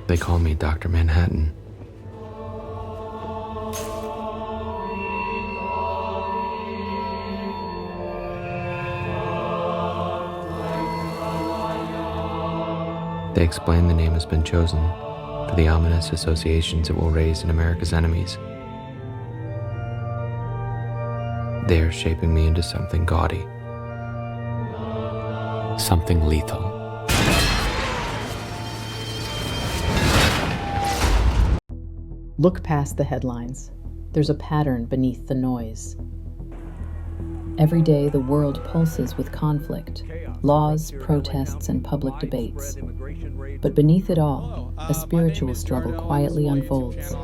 They call me Dr. Manhattan. They explain the name has been chosen for the ominous associations it will raise in America's enemies. They are shaping me into something gaudy, something lethal. Look past the headlines. There's a pattern beneath the noise. Every day, the world pulses with conflict, laws, protests, and public debates. But beneath it all, a spiritual struggle quietly unfolds.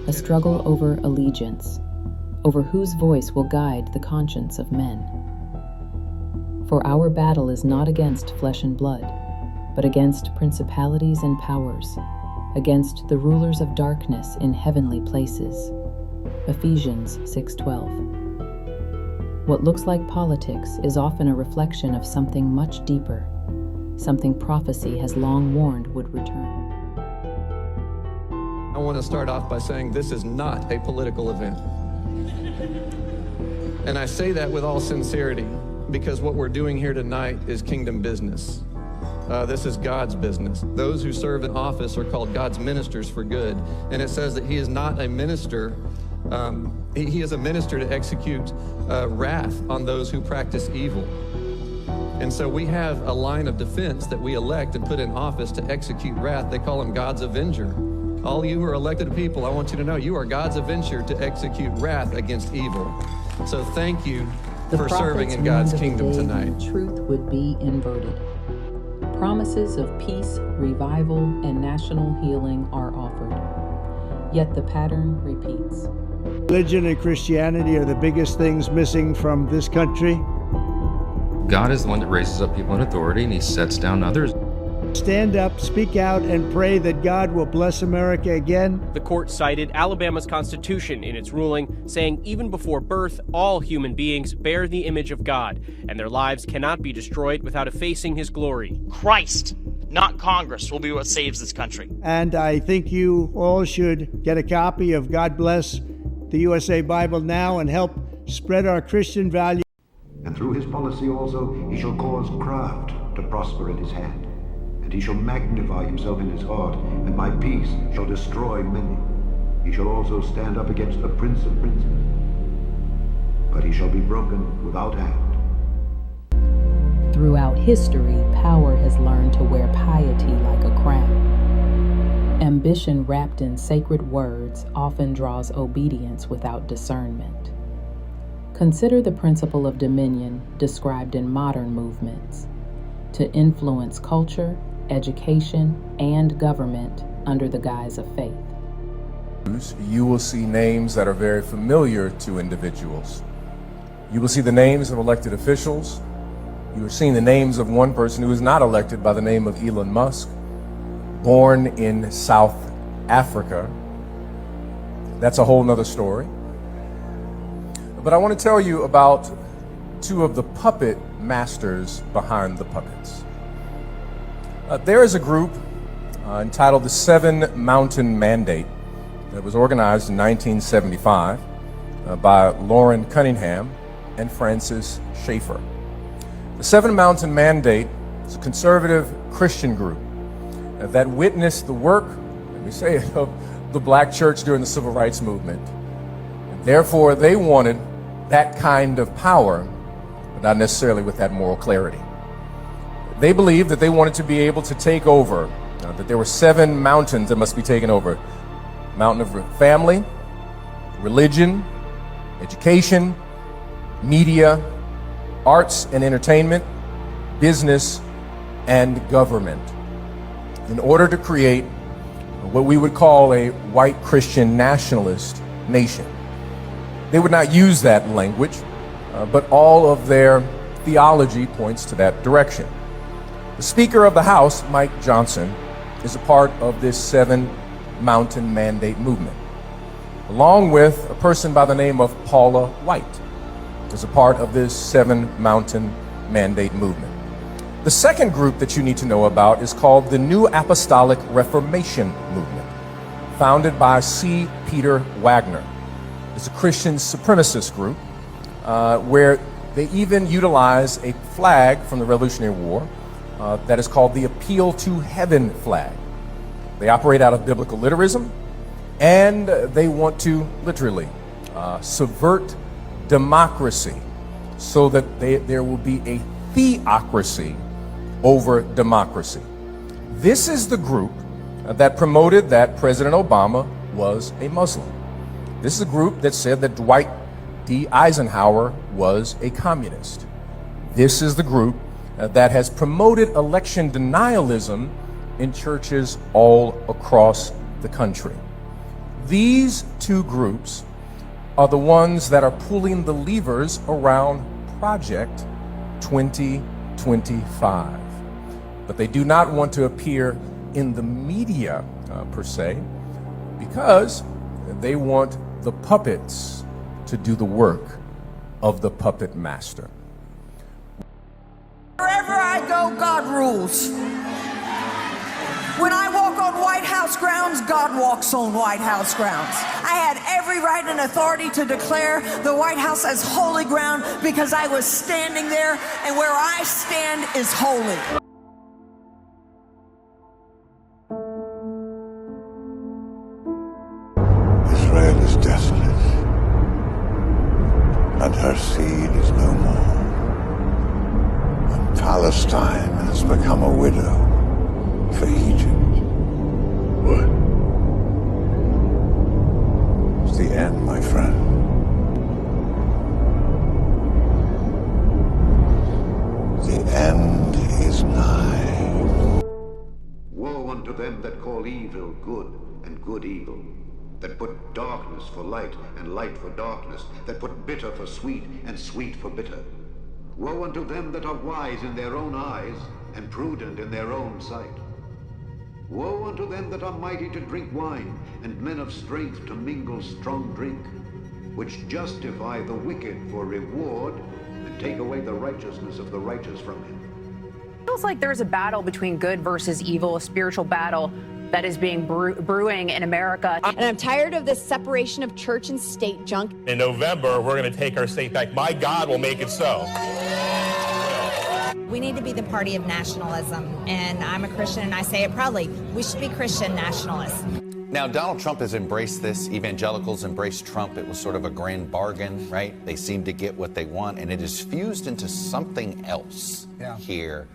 A struggle over allegiance, over whose voice will guide the conscience of men. For our battle is not against flesh and blood, but against principalities and powers, against the rulers of darkness in heavenly places. Ephesians 6:12. What looks like politics is often a reflection of something much deeper, something prophecy has long warned would return. I want to start off by saying this is not a political event. And I say that with all sincerity, because what we're doing here tonight is kingdom business. This is God's business. Those who serve in office are called God's ministers for good. And it says that he is not a minister, he is a minister to execute wrath on those who practice evil. And so we have a line of defense that we elect and put in office to execute wrath. They call him God's avenger. All you who are elected people, I want you to know you are God's avenger to execute wrath against evil. So thank you for serving in God's kingdom tonight. Truth would be inverted. Promises of peace, revival, and national healing are offered. Yet the pattern repeats. Religion and Christianity are the biggest things missing from this country. God is the one that raises up people in authority, and he sets down others. Stand up, speak out, and pray that God will bless America again. The court cited Alabama's Constitution in its ruling, saying even before birth, all human beings bear the image of God, and their lives cannot be destroyed without effacing his glory. Christ, not Congress, will be what saves this country. And I think you all should get a copy of God Bless the USA Bible Now and help spread our Christian values. And through his policy also he shall cause craft to prosper in his hand. And he shall magnify himself in his heart, and my peace shall destroy many. He shall also stand up against the prince of princes, but he shall be broken without hand. Throughout history, power has learned to wear piety like a crown. Ambition wrapped in sacred words often draws obedience without discernment. Consider the principle of dominion described in modern movements: to influence culture, education, and government under the guise of faith. You will see names that are very familiar to individuals. You will see the names of elected officials. You are seeing the names of one person who is not elected by the name of Elon Musk, born in South Africa. That's a whole nother story. But I want to tell you about two of the puppet masters behind the puppets. There is a group entitled the Seven Mountain Mandate that was organized in 1975 by Lauren Cunningham and Francis Schaeffer. The Seven Mountain Mandate is a conservative Christian group that witnessed the work, let me say it, of the black church during the civil rights movement. And therefore, they wanted that kind of power, but not necessarily with that moral clarity. They believed that they wanted to be able to take over, that there were seven mountains that must be taken over. Mountain of family, religion, education, media, arts and entertainment, business, and government, in order to create what we would call a white Christian nationalist nation. They would not use that language, but all of their theology points to that direction. The Speaker of the House, Mike Johnson, is a part of this Seven Mountain Mandate movement, along with a person by the name of Paula White, is a part of this Seven Mountain Mandate movement. The second group that you need to know about is called the New Apostolic Reformation Movement, founded by C. Peter Wagner. It's a Christian supremacist group where they even utilize a flag from the Revolutionary War that is called the Appeal to Heaven flag. They operate out of biblical literalism, and they want to literally subvert democracy so that there will be a theocracy over democracy. This is the group that promoted that President Obama was a Muslim. This is a group that said that Dwight D. Eisenhower was a communist. This is the group that has promoted election denialism in churches all across the country. These two groups are the ones that are pulling the levers around Project 2025. But they do not want to appear in the media per se, because they want the puppets to do the work of the puppet master. Wherever I go, God rules. When I walk on White House grounds, God walks on White House grounds. I had every right and authority to declare the White House as holy ground because I was standing there, and where I stand is holy. Israel is desolate, and her seed is no more. And Palestine has become a widow for Egypt. What? It's the end, my friend. The end is nigh. Woe unto them that call evil good and good evil, that put darkness for light and light for darkness, that put bitter for sweet and sweet for bitter. Woe unto them that are wise in their own eyes and prudent in their own sight. Woe unto them that are mighty to drink wine, and men of strength to mingle strong drink, which justify the wicked for reward, and take away the righteousness of the righteous from him. It feels like there's a battle between good versus evil, a spiritual battle that is being brewing in America. And I'm tired of this separation of church and state junk. In November, we're going to take our state back. My God will make it so. We need to be the party of nationalism, and I'm a Christian, and I say it proudly. We should be Christian nationalists. Now, Donald Trump has embraced this. Evangelicals embraced Trump. It was sort of a grand bargain, right? They seem to get what they want, and it is fused into something else here.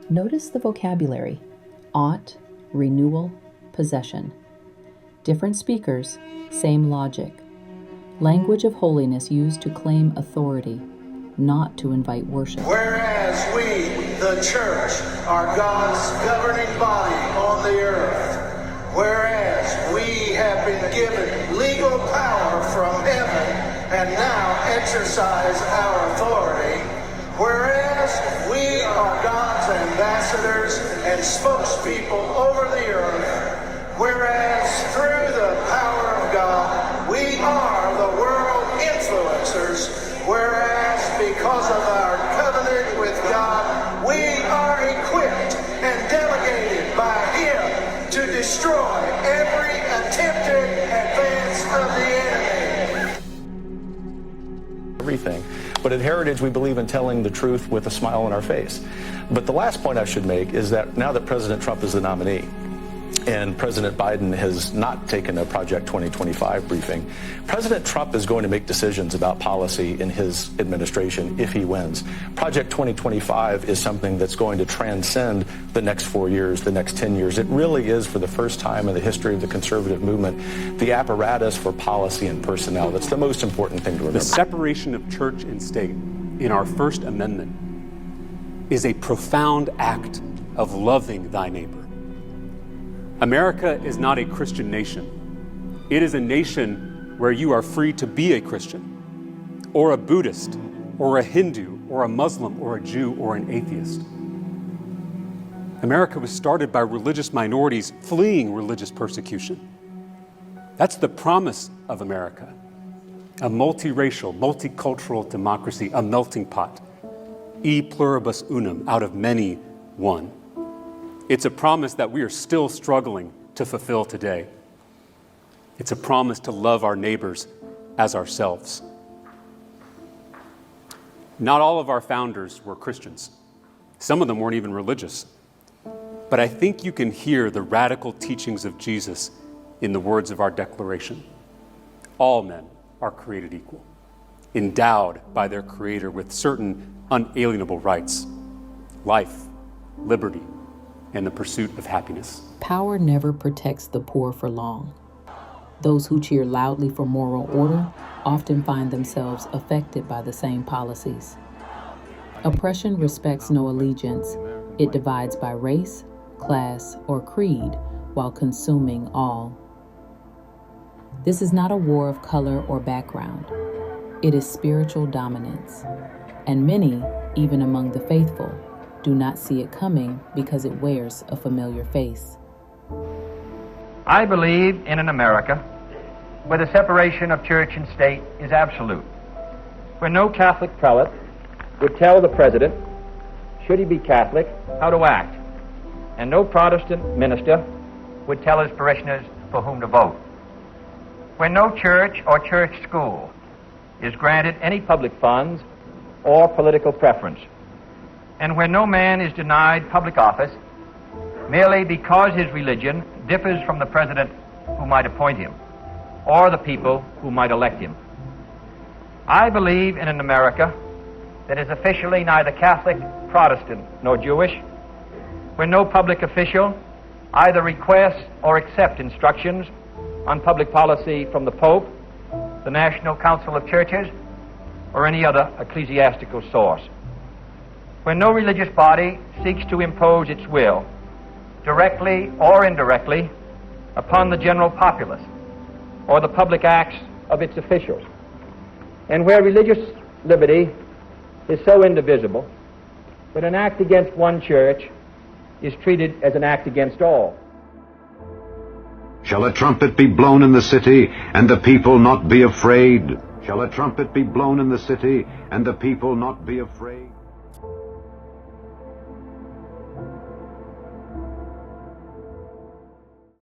Notice the vocabulary: ought, renewal, possession. Different speakers, same logic. Language of holiness used to claim authority, not to invite worship. Whereas we, the church, are God's governing body on the earth, whereas we have been given legal power from heaven and now exercise our authority, whereas we are God's ambassadors and spokespeople over the earth, whereas through the power of God, we are the world influencers, whereas because of our covenant with God, we are equipped and delegated by Him to destroy every attempted advance of the enemy. Everything. But at Heritage, we believe in telling the truth with a smile on our face. But the last point I should make is that now that President Trump is the nominee, and President Biden has not taken a Project 2025 briefing, President Trump is going to make decisions about policy in his administration if he wins. Project 2025 is something that's going to transcend the next 4 years, the next 10 years. It really is, for the first time in the history of the conservative movement, the apparatus for policy and personnel. That's the most important thing to remember. The separation of church and state in our First Amendment is a profound act of loving thy neighbor. America is not a Christian nation. It is a nation where you are free to be a Christian, or a Buddhist, or a Hindu, or a Muslim, or a Jew, or an atheist. America was started by religious minorities fleeing religious persecution. That's the promise of America: a multiracial, multicultural democracy, a melting pot. e pluribus unum, out of many, one. It's a promise that we are still struggling to fulfill today. It's a promise to love our neighbors as ourselves. Not all of our founders were Christians. Some of them weren't even religious. But I think you can hear the radical teachings of Jesus in the words of our Declaration. All men are created equal, endowed by their Creator with certain unalienable rights: life, liberty, and the pursuit of happiness. Power never protects the poor for long. Those who cheer loudly for moral order often find themselves affected by the same policies. Oppression respects no allegiance. It divides by race, class, or creed while consuming all. This is not a war of color or background. It is spiritual dominance. And many, even among the faithful, do not see it coming because it wears a familiar face. I believe in an America where the separation of church and state is absolute, where no Catholic prelate would tell the president, should he be Catholic, how to act, and no Protestant minister would tell his parishioners for whom to vote, where no church or church school is granted any public funds or political preference, and where no man is denied public office merely because his religion differs from the president who might appoint him or the people who might elect him. I believe in an America that is officially neither Catholic, Protestant, nor Jewish, where no public official either requests or accepts instructions on public policy from the Pope, the National Council of Churches, or any other ecclesiastical source, where no religious body seeks to impose its will, directly or indirectly, upon the general populace or the public acts of its officials, and where religious liberty is so indivisible that an act against one church is treated as an act against all. Shall a trumpet be blown in the city, and the people not be afraid? Shall a trumpet be blown in the city, and the people not be afraid?